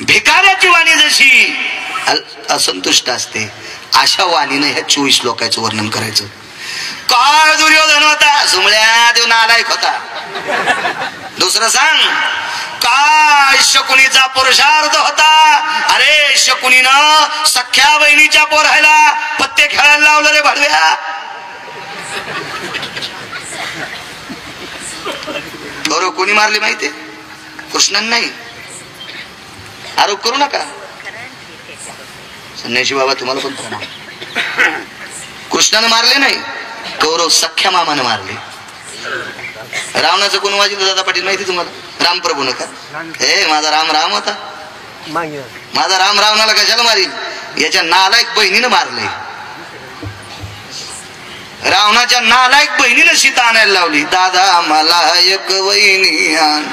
भिकाऱ्याची वाणी जशी असंतुष्ट असते, अशा वाणीने ह्या 24 लोकांचं वर्णन करायचं. काय दुर्योधन होता, सुमळ्या देव नालायक होता. दुसरं सांग, काय शकुनीचा पुरुषार्थ होता. अरे शकुनीनं सख्या बहिणीच्या पोरायला पत्ते खेळायला लावलं रे भाडव्या. कौरव कोणी मारले माहितीये? कृष्णाने नाही. आरोप करू नका संन्याशी बाबा, तुम्हाला पण प्रणाम. कृष्णाने मारले नाही, कौरव सख्या मामाने मारले. रावणाचं कोण वाजवलं दादा पाटील माहिती तुम्हाला? रामप्रभू नका. हे माझा राम राम होता. माझा राम रावणाला कशाला मारील? याच्या नालायक बहिणीनं मारले. रावणाच्या नालायक बहिणीनं सीता आणायला लावली. दादा मला एक वहिनी आण.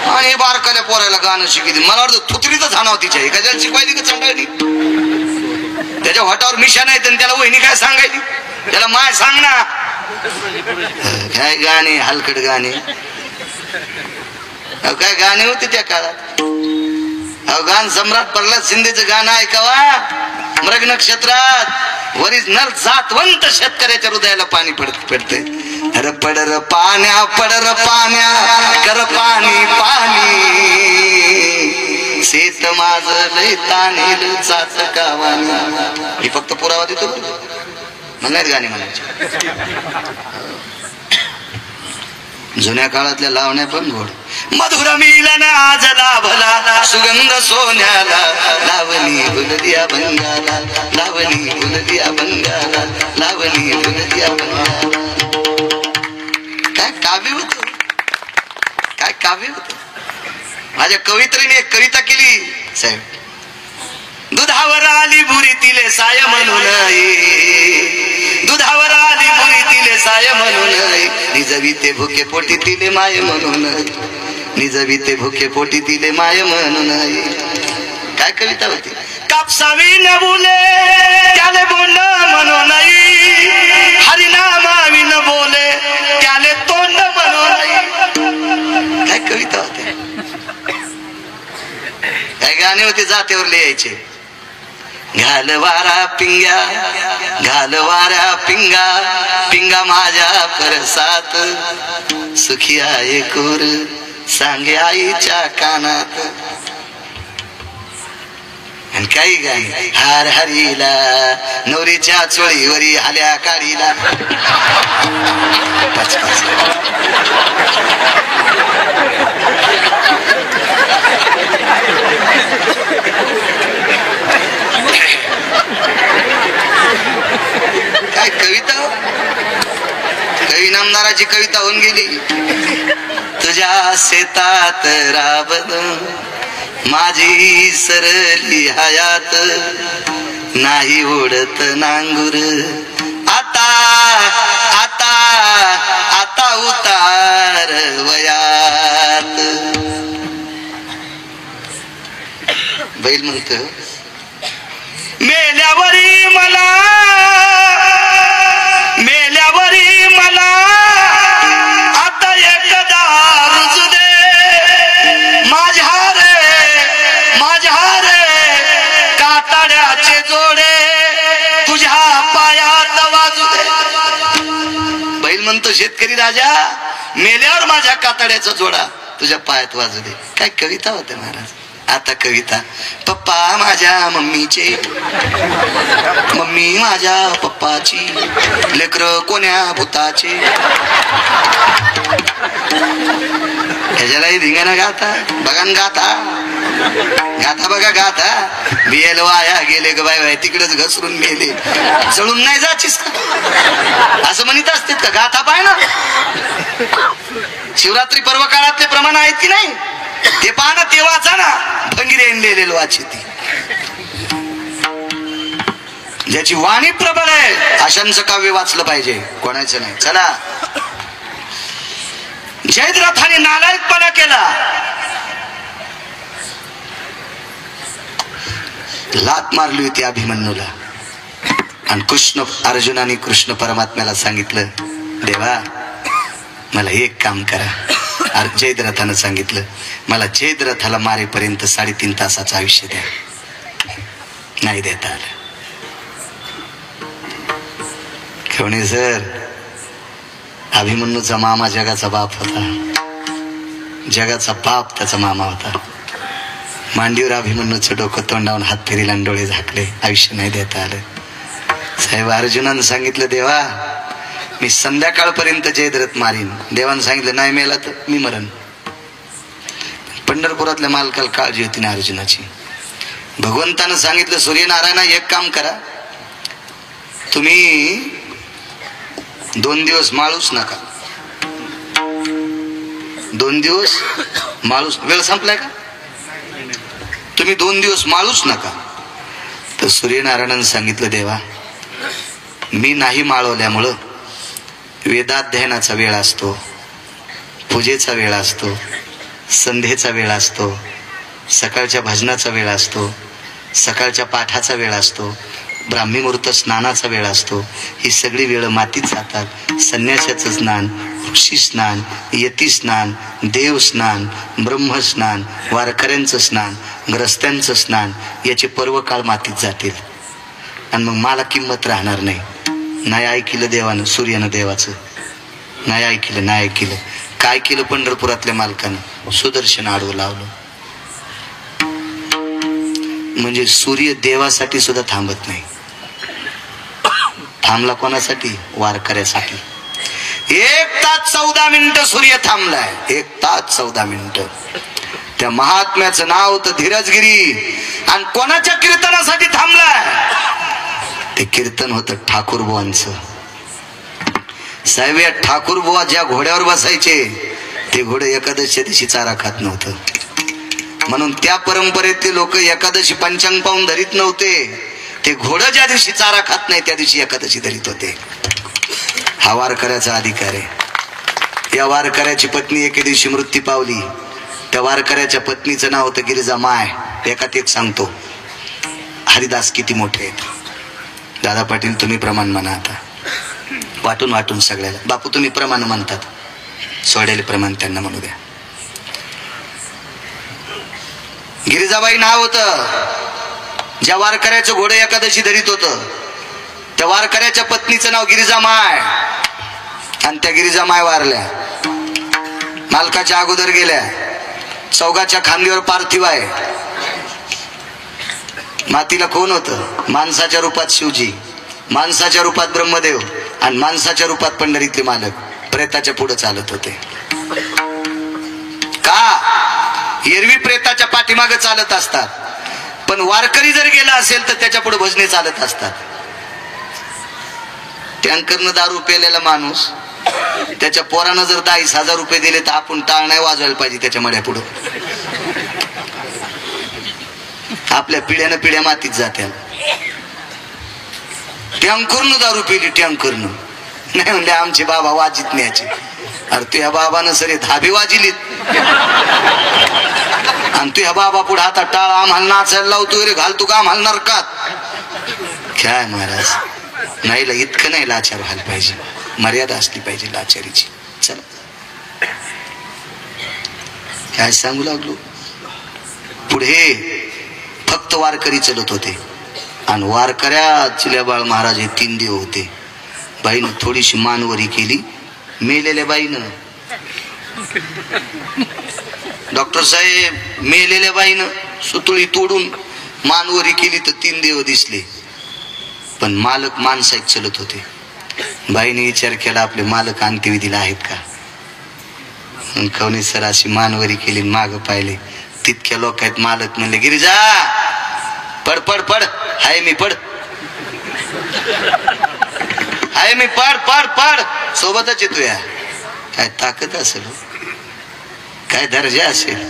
आणि बारकाल्या पोरायला गाणं शिकली. मला वाटतं थुतरीच झाणाव तिच्या. एखाद्याला शिकवायली का चंडाळली? त्याच्या होटावर मिशा नाही तर त्याला वहिनी काय सांगायली? त्याला माय सांग ना. काय गाणे, हलकट गाणे. काय गाणे होते त्या काळात. गान सम्राट प्रल्हाद शिंदेचं गाणं ऐकावा. मृग नक्षत्रात ओरिजिनल जातवंत शेतकऱ्याच्या हृदयाला पाणी पडते. अरे पडर पाण्या कर पाणी पाणी, शेत माझ लय ताणेल चाचकावानी. मी फक्त पुरावा देतो, म्हणायत गाणे म्हणायचे. जुन्या काळातल्या लावण्या पण गोड. मधुर मिलन आज लाभला सुगंध सोन्याला, लावणी फुलदिया भंगाला, लावणी फुलदिया भंगाला, लावणी फुलदिया भंगाला. काय काव्य होत, काय काव्य होत. माझ्या कवित्रीने एक कविता केली साहेब. दुधावर आली बुरी तिले साय म्हणून, दुधावर आली बुरी तिले साय म्हणून, निजविते भुके पोटी तिले माय म्हणून, निजविते भुके पोटी तिले माय म्हणून. काय कविता होती. कापसावी न बोले त्याले बोंड म्हणून, हरिनामावी न बोले त्याले तोंड म्हणून. काय कविता होती. काय गाणे होते जातेवर लिहायचे. घाल वारा पिंग्या, घाल वारा पिंगा, पिंगा माझ्या परसात, सुखी आहे कोर सांगे आईच्या कानात. आणि काही गाणी. हार हरीला नवरीच्या चोळीवरी आल्या काढीला. काय कविता. कवी नामदाराची कविता होऊन गेली. तुझ्या शेतात राबद माझी सरली हयात, नाही ओढत नांगुर आता आता आता उतार वयात. बैल म्हणत मेल्यावरी मला, मेल्यावरी मला आता एकदा रुजू दे. माझ्या रे कातड्याचे जोडे तुझ्या पायात वाजू दे. बैल म्हणतो शेतकरी राजा, मेल्यावर माझ्या कातड्याचा जोडा तुझ्या पायात वाजू दे. काय कविता होते महाराज. आता कविता. पप्पा माझ्या मम्मीचे, मम्मी माझ्या पप्पाची, लेकर कोण्या भूताचे. ह्याच्यालाही धिंगाणा गाता बघा, गाता गाथा बघा गाथा. बियल वाया गेले ग बाय बाय, तिकडेच घसरून गेले. जळून नाही जाचीस का असं म्हणत असते का. गाथा पाय ना. शिवरात्री पर्व काळातले प्रमाण आहेत की नाही ते पहा ना. ते वाचा ना. भंगिरे लिहिलेलं वाची ती. ज्याची वाणी प्रबळ आहे अशांचं काव्य वाचलं पाहिजे, कोणाचं नाही. चला. जयद्रथाने नालायकपणा केला. लात मारली होती अभिमन्यूला. आणि कृष्ण अर्जुनाने कृष्ण परमात्म्याला सांगितलं, देवा मला एक काम करा. जयद्रथानं सांगितलं, मला जयद्रथाला मारेपर्यंत 3.5 तासाचं आयुष्य द्या. नाही देता आलं. खवणे सर, अभिमन्यूचा मामा जगाचा बाप होता. जगाचा बाप त्याचा मामा होता. मांडीवर अभिमन्यूचं डोकं तोंडावून हात फिरीला आणि डोळे झाकले. आयुष्य नाही देता आलं. साहेब अर्जुनानं सांगितलं, देवा मी संध्याकाळपर्यंत जयद्रथ मारीन. देवानं सांगितलं, नाही मेला तर मी मरण. पंढरपुरातल्या मालकाला काळजी होती ना अर्जुनाची. भगवंतानं सांगितलं, सूर्यनारायणा एक काम करा, तुम्ही 2 दिवस माळूच नका. 2 दिवस माळूच. वेळ संपलाय का? तुम्ही 2 दिवस माळूच नका. तर सूर्यनारायणानं सांगितलं, देवा मी नाही माळवल्यामुळं वेदाध्ययनाचा वेळ असतो, पूजेचा वेळ असतो, संध्येचा वेळ असतो, सकाळच्या भजनाचा वेळ असतो, सकाळच्या पाठाचा वेळ असतो, ब्राह्मी मुहूर्त स्नानाचा वेळ असतो. ही सगळी वेळ मातीत जातात. संन्यासाचं स्नान, ऋषी स्नान, यती स्नान, देव स्नान, ब्रह्मस्नान, वारकऱ्यांचं स्नान, ग्रस्त्यांचं स्नान, याचे पर्व काळ मातीत जातील. आणि मग मला किंमत राहणार नाही. नाही ऐकलं देवानं, सूर्यानं देवाचं नाही ऐकलं. नाही ऐकलं. काय केलं पंढरपुरातल्या मालकानं? सुदर्शन आडवं लावलं. म्हणजे सूर्य देवासाठी सुद्धा थांबत नाही. थांबला कोणासाठी? वारकऱ्यासाठी. 1 तास 14 मिनिटं सूर्य थांबलाय. 1 तास 14 मिनिटं. त्या महात्म्याचं नाव होतं धीरजगिरी. आणि कोणाच्या कीर्तनासाठी थांबलाय? ते कीर्तन होतं ठाकूरबुवांचं. साहेब, या ठाकूरबुवा ज्या घोड्यावर बसायचे, ते घोडे एकादशीच्या दिवशी चारा खात नव्हतं. म्हणून त्या परंपरेतले लोक एकादशी पंचांग पाहून धरीत नव्हते. ते घोडं ज्या दिवशी चारा खात नाही त्या दिवशी एकादशी धरीत होते. हा वारकऱ्याचा अधिकार आहे. या वारकऱ्याची पत्नी एके दिवशी मृत्यू पावली. त्या वारकऱ्याच्या पत्नीचं नाव होतं गिरिजा माय. एकात एक सांगतो, हरिदास किती मोठे आहेत. दादा पाटील तुम्ही प्रमाण म्हणा. आता वाटून वाटून सगळ्याला. बापू तुम्ही प्रमाण म्हणतात, सोडेल प्रमाण त्यांना म्हणू द्या. गिरिजाबाई नाव होतं. ज्या वारकऱ्याचं घोडं एकादशी धरीत होतं, त्या वारकऱ्याच्या पत्नीचं नाव गिरिजा माय. आणि त्या गिरिजा माय वारल्या. मालकाच्या अगोदर गेल्या. चौघाच्या खांदीवर पार्थिव आहे. मातीला कोण होतं? माणसाच्या रूपात शिवजी, माणसाच्या रूपात ब्रह्मदेव आणि माणसाच्या रूपात पंढरीतले मालक प्रेताच्या पुढे चालत होते. का? एरवी प्रेताच्या पाठीमागे चालत असतात, पण वारकरी जर गेला असेल तर त्याच्या पुढे भजने चालत असतात. टँकरनं दारू पेलेला माणूस, त्याच्या पोरानं जर 10,000 रुपये दिले तर आपण टाळ नाही वाजवायला पाहिजे त्याच्या मड्या पुढं. आपल्या पिढ्यानं पिढ्या मातीत जात्या. टँकरनं दारू पेली, टँकरनं नाही म्हणजे आमचे बाबा वाजित न्यायचे. अरे तुझ्या बाबानं सरे धाबे वाजिलीत आणि तुझ्या बाबा पुढे हातात टाळ आम्हाला नाचायला लावतो रे, घालतो का आम्हाला नरकात. काय महाराज, नाही इतकं नाही लाचार व्हायला पाहिजे. मर्यादा असली पाहिजे लाचारीची. चला काय सांगू लागलो. पुढे फक्त वारकरी चलत होते आणि वारकऱ्या चिल्याबाळ महाराज हे 3 देव होते. बाईनं थोडीशी मानवरी केली. मेलेल्या बाईनं, डॉक्टर साहेब, मेलेल्या बाईनं सुतळी तोडून मानवरी केली तर 3 देव दिसले. पण मालक माणसाईत चलत होते. बाईने विचार केला आपले मालक अंत्यविधीला आहेत का. खवणे सर अशी मानवरी केली, माग पाहिले तितक्या लोक आहेत. मालक म्हणले, गिरिजा पड पड पड. हाय मी पड, हाय मी पड पड पड. सोबतच येतो. या काय ताकद असेल, काय दर्जा असेल.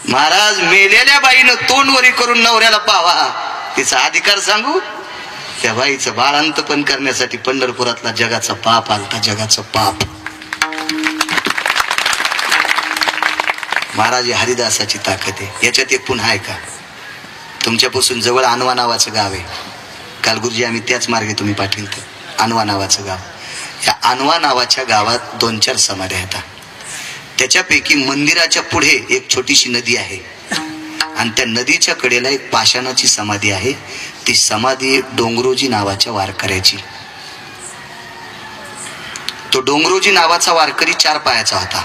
महाराज मेलेल्या बाईनं तोंडवरी करून नवऱ्याला पावा, तिचा अधिकार सांगू. त्या बाईचं बाळांतपण करण्यासाठी पंढरपुरातला जगाचा पाप आलता. जगाचं पाप. महाराज हरिदासाची ताकद आहे. याच्यात एक पुन्हा आहे का. तुमच्यापासून जवळ अनवा नावाचं गाव आहे. काल गुरुजी आम्ही त्याच मार्गे तुम्ही पाठविलं. अनवा नावाचं गाव. या अनवा नावाच्या गावात 2-4 समाध्या येतात. त्याच्यापैकी मंदिराच्या पुढे एक छोटीशी नदी आहे आणि त्या नदीच्या कडेला एक पाषाणाची समाधी आहे. ती समाधी डोंगरोजी नावाच्या वारकऱ्याची. तो डोंगरोजी नावाचा वारकरी 4 पायाचा होता,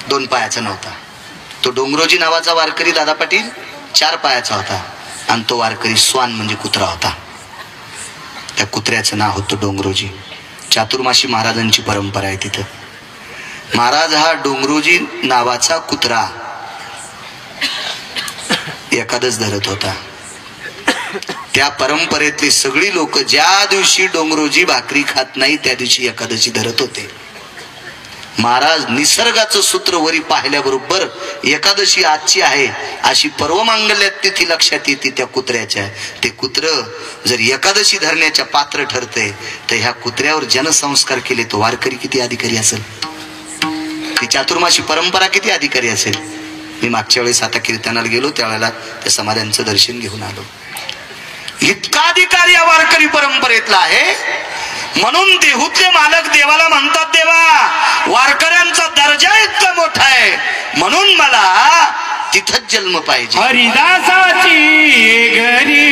2 पायाचा नव्हता. तो डोंगरोजी नावाचा वारकरी दादा पाटील 4 पायाचा होता आणि तो वारकरी स्वान म्हणजे कुत्रा होता. त्या कुत्र्याचं नाव होतं डोंगरोजी. चातुर्माशी महाराजांची परंपरा आहे तिथं. महाराज हा डोंगरोजी नावाचा कुत्रा एखादच धरत होता. त्या परंपरेतली सगळी लोक ज्या दिवशी डोंगरोजी भाकरी खात नाही त्या दिवशी एकादशी धरत होते. महाराज निसर्गाचं सूत्र वरी पाहिल्याबरोबर एकादशी आजची आहे अशी पर्वमांगल्यात तिथी लक्षात येते त्या कुत्र्याच्या. ते कुत्र जर एकादशी धरण्याच्या पात्र ठरते तर ह्या कुत्र्यावर जनसंस्कार केले तो वारकरी किती अधिकारी असेल, ती चातुर्माशी परंपरा किती अधिकारी असेल. मी मागच्या वेळेस आता कीर्तनाला गेलो त्यावेळेला त्या समाध्यांचं दर्शन घेऊन आलो. इतका अधिकारी या वारकरी परंपरेतला आहे. म्हणून देहूतले मालक देवाला म्हणतात, देवा वारकऱ्यांचा दर्जा इतका मोठा आहे म्हणून मला तिथंच जन्म पाहिजे. हरिदासाची घरी,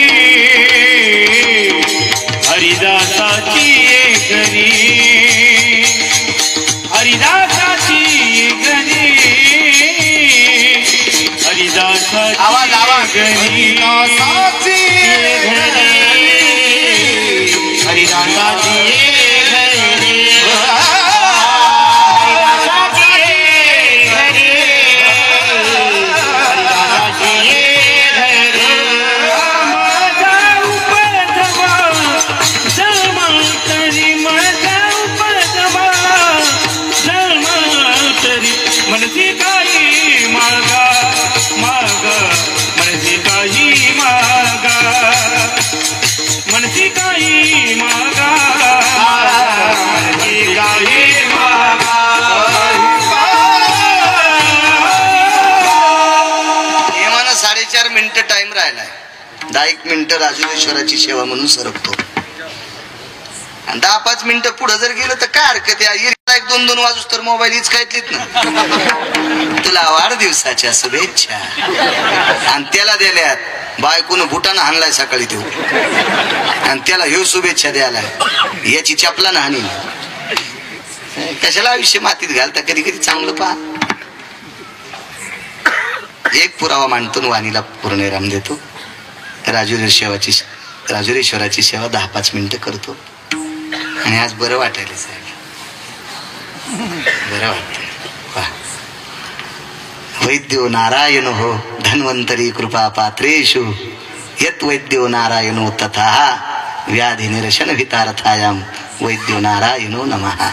हरिदासाची घरी, हरिदासाची घरी, हरिदासाची आवाज आवाज हरिदासाची घरी, हरिदासाची टाइम राहिलाय. 10 मिनिटं राजुरेश्वराची सेवा म्हणून सरकतो आणि 10-5 मिनिटं पुढे जर गेलं तर काय हरकत आहे. 1-2 वाजूस तर मोबाईल हिचकायतलीत ना. तुला वाढदिवसाच्या शुभेच्छा आणि त्याला दिल्यात बायकोनं बुटानं हाणलाय सकाळी तो आणि त्याला ह्यो शुभेच्छा द्यायलाय. याची चपला ना हानी. कशाला आयुष्य मातीत घालता. कधी कधी चांगलं पहा. एक पुरावा मांडतो वाणीला पूर्णविराम देतो. राजुरेश्वराची सेवा 10-5 मिनिटं करतो आणि आज बरं वाटायला साहेब, बरं वाटतंय. वैद्यो नारायण हो धन्वंतरी कृपा पात्रेषु यत वैद्यो नारायणो तथा व्याधी निरशन वितार्थायाम वैद्यो नारायणो नमः.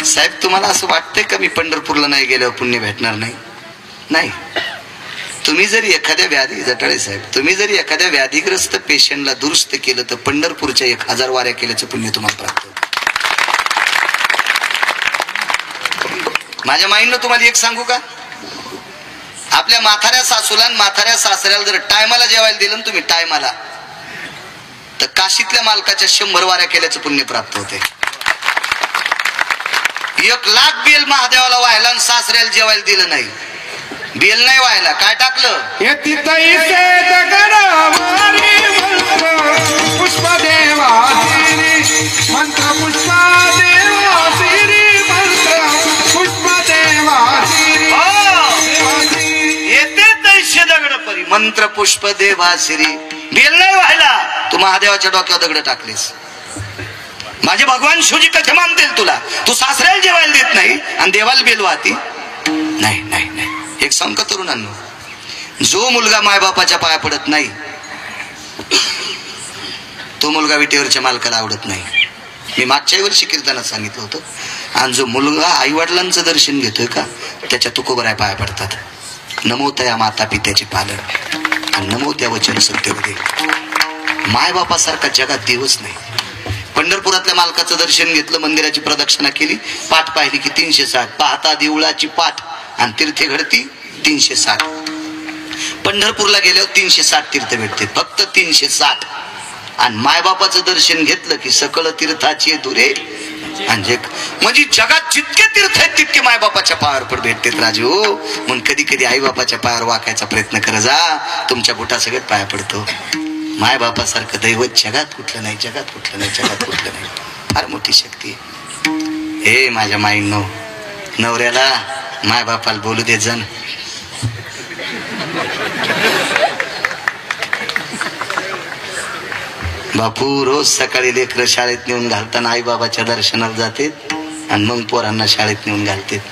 साहेब तुम्हाला असं वाटतंय का मी पंढरपूरला नाही गेल्यावर पुण्य भेटणार नाही? नाही. तुम्ही जरी एखाद्या व्याधी जटाळे साहेब तुम्ही जरी एखाद्या व्याधीग्रस्त पेशंटला दुरुस्त केलं तर पंढरपूरच्या 1000 वाऱ्या केल्याचं पुण्य तुम्हाला प्राप्त होतं. माझ्या माईंना तुम्हाला एक सांगू का, आपल्या म्हाताऱ्या सासूला आणि म्हाताऱ्या सासऱ्याला जर टायमाला जेवायला दिलं तुम्ही टायमाला तर काशीतल्या मालकाच्या 100 वाऱ्या केल्याचं पुण्य प्राप्त होते. 1,00,000 बेल महादेवाला व्हायला आणि सासऱ्याला जेवायला दिलं नाही. बेल नाही व्हायला काय टाकलं, पुष्पदेवा मंत्र येते तैसे दगड परी मंत्र पुष्प देवा श्री. बेल नाही व्हायला तू महादेवाच्या डोक्यावर दगड टाकलीस. माझे भगवान शिवजी कसे मानतील तुला? तू सासऱ्याला जेवायला देत नाही आणि देवाला बेल वाहती. नाही नाही नाही. एक सांग तरुणांनो, जो मुलगा मायबापाच्या पाया पडत नाही तो मुलगा विटेवरच्या मालकाला आवडत नाही. मी मागच्या वर्षी कीर्तनात सांगितलं होतं. आणि जो मुलगा आई वडिलांचं दर्शन घेतोय का त्याच्या तुकोबराय पाया पडतात. नमो त्या माता पित्याचे पालन आणि नमो त्या वचन सत्यवदे. मायबापासारखा जगात देवच नाही. पंढरपुरातल्या मालकाचं दर्शन घेतलं, मंदिराची प्रदक्षिणा केली, पाठ पाहिली की 360. पाहता देवळाची पाठ आणि तीर्थे घडती 360. पंढरपूरला गेल्यावर 360 तीर्थ भेटते, फक्त 360. आणि मायबापाचं दर्शन घेतलं की सकळ तीर्थाची दुरे म्हणजे जगात जितके तीर्थ आहेत तितके मायबापाच्या पायावर पण भेटतात राजू. म्हणून कधी कधी आई बापाच्या पायावर वाकायचा प्रयत्न कर जा. तुमच्या बुटा सगळ्यात पाया पडतो. मायबापासारखं दैवत जगात कुठलं नाही, जगात कुठलं नाही, जगात कुठलं नाही. फार मोठी शक्ती आहे. हे माझ्या माईंनो, नवऱ्याला मायबापाला बोलू देत जा. बापू रोज सकाळी लेकरं शाळेत नेऊन घालताना आई बाबाच्या दर्शनाला जाते आणि मग पोरांना शाळेत नेऊन घालते.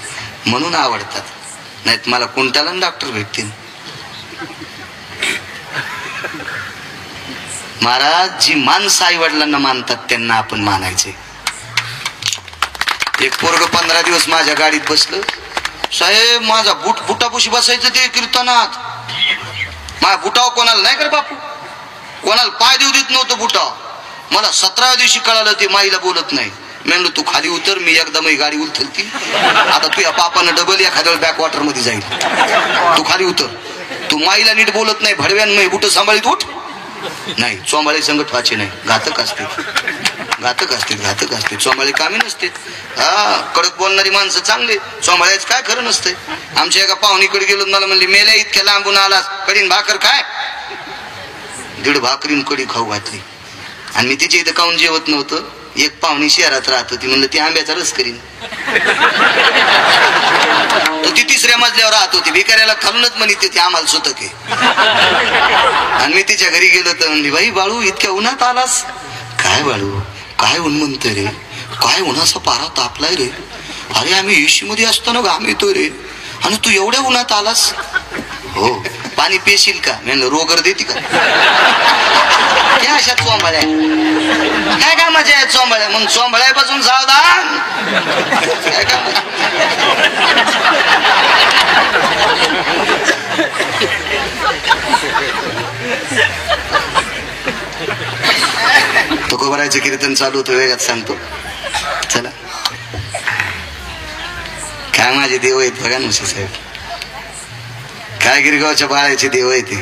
म्हणून आवडतात. नाहीत मला कोणत्याला डॉक्टर भेटतील. महाराज, जी माणसं आई वडिलांना मानतात त्यांना आपण मानायचे. एक पोरग 15 दिवस माझ्या गाडीत बसलं. साहेब, माझा बुटापुशी बसायचं ते कीर्तनात. माझ्या बुटाव कोणाला नाही कर बापू, कोणाला पाय देऊ देत नव्हतं बुटाव. मला 17व्या दिवशी कळालं ते माईला बोलत नाही. म्हणलं तू खाली उतर, मी एकदम गाडी उलथलती. आता तू या पापानं डबल एखाद्या बॅक वॉटर मध्ये जाईल. तू खाली उतर. तू माईला नीट बोलत नाही, भडव्यान बुट सांभाळीत उठ. नाही, चोंबाळे संगत व्हायचे नाही. घातक असते, घातक असते, घातक असते. चोंबाळे कामी नसते. हा, कडक बोलणारी माणसं चांगले, चोंबाळ्याच काय खरं नसते. आमच्या एका पाहुणीकडे गेलो, मला म्हणली मेल्या इतक्या लांबून आलास, कडीन भाकर काय? 1.5 भाकरीन कडी खाऊ घातली. आणि मी तिच्या इथं काऊन जेवत नव्हतं. एक पाहुणी शहरात राहत होती, म्हणलं ती आंब्याचा रस करीन. ती 3ऱ्या मजल्यावर राहत होती. भिकाऱ्याला खालूनच म्हणत ती आम्हाला सुतक आहे. आणि मी तिच्या घरी गेलो तर म्हणली, बाई बाळू इतक्या उन्हात आलास? काय बाळू, काय ऊन म्हणतोय रे, काय उन्हाचा पारा तापलाय रे. अरे आम्ही एसी मध्ये असताना घाम येतोय रे, आणि तू एवढ्या उन्हात आलास? हो. पाणी पेशील का? म्हणलं रोगर देते का? त्या अशा चोंबाळ्या काय का मजा आहे चोंबाळ्या. म्हणून चोंबाळ्यापासून सावधान. काय का तुकोबारायचं कीर्तन चालू होतं, वेगात सांगतो. चला, काय माझे देव आहेत बघा मुशी साहेब. काय गिरगावच्या बाळ्याचे देव आहे ते.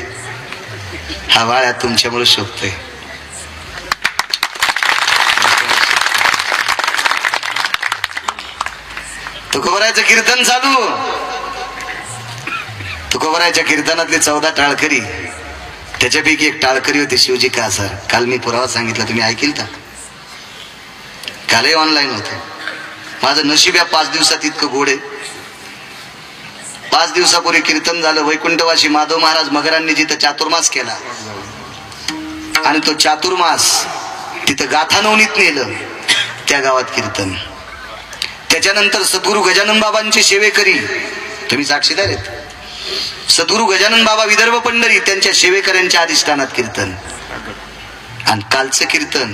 हा बाळ्या तुमच्यामुळे शोभतोय. तुकोबारायचं कीर्तन चालू. तुकोबारायच्या कीर्तनातले 14 टाळकरी, त्याच्यापैकी एक टाळकरी होते शिवजी कासार. काल मी पुरावा सांगितला, तुम्ही ऐकील का? कालही ऑनलाईन होतं. माझं नशीब या 5 दिवसात इतकं गोड आहे. 5 दिवसापूर्वी कीर्तन झालं. वैकुंठवासी माधव महाराज मगरांनी जिथं चातुर्मास केला, आणि तो चातुर्मास तिथं गाथा नवनीत नेलं, त्या गावात कीर्तन. त्याच्यानंतर सद्गुरु गजानन बाबांचे सेवेकरी, तुम्ही साक्षीदार आहेत, सद्गुरु गजानन बाबा विदर्भ पंढरी त्यांच्या सेवेकऱ्यांच्या अधिष्ठानात कीर्तन. आणि कालचं कीर्तन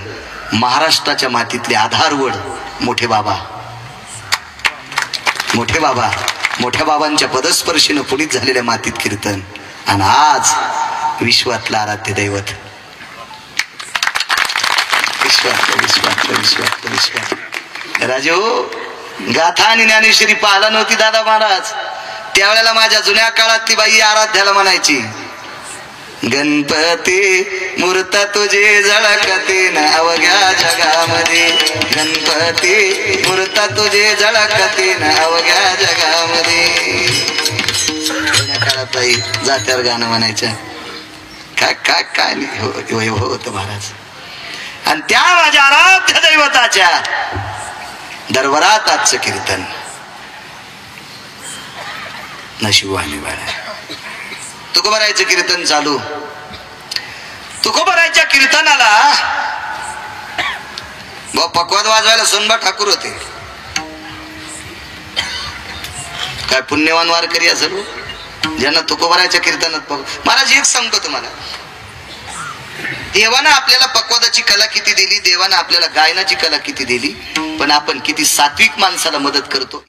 महाराष्ट्राच्या मातीतले आधारवड मोठे बाबा, मोठे बाबा, मोठ्या बाबांच्या पदस्पर्शीनं पुनीत झालेल्या मातीत कीर्तन. आणि आज विश्वातलं आराध्य दैवत, विश्वातलं विश्वातलं विश्वातलं विश्वात राजो. गाथा आणि ज्ञानेश्वरी पाहिला नव्हती दादा महाराज. त्यावेळेला माझ्या जुन्या काळातली बाई आराध्याला म्हणायची, गणपती मूर्त तुझे झळकते ना अवघ्या जगामध्ये, गणपती मूर्त तुझे झळकते ना अवघ्या जगामध्ये. जुन्या काळात बाई जात्यावर गाणं म्हणायचं. काय काय काय होतं महाराज. आणि त्या माझ्या आराध्य दैवताच्या दरबारात आजचं कीर्तन. नशिबाने बाळा, तुकोबारायचं कीर्तन चालू. तुकोबारायच्या कीर्तनाला पकवाद वाजवायला सोनबा ठाकूर होते. काय पुण्यवान वारकरी असेल ज्यांना तुकोबारायच्या कीर्तनात. महाराज एक सांगतो तुम्हाला, देवानं आपल्याला पकवादाची कला किती दिली, देवानं आपल्याला गायनाची कला किती दिली, पण आपण किती सात्विक माणसाला मदत करतो.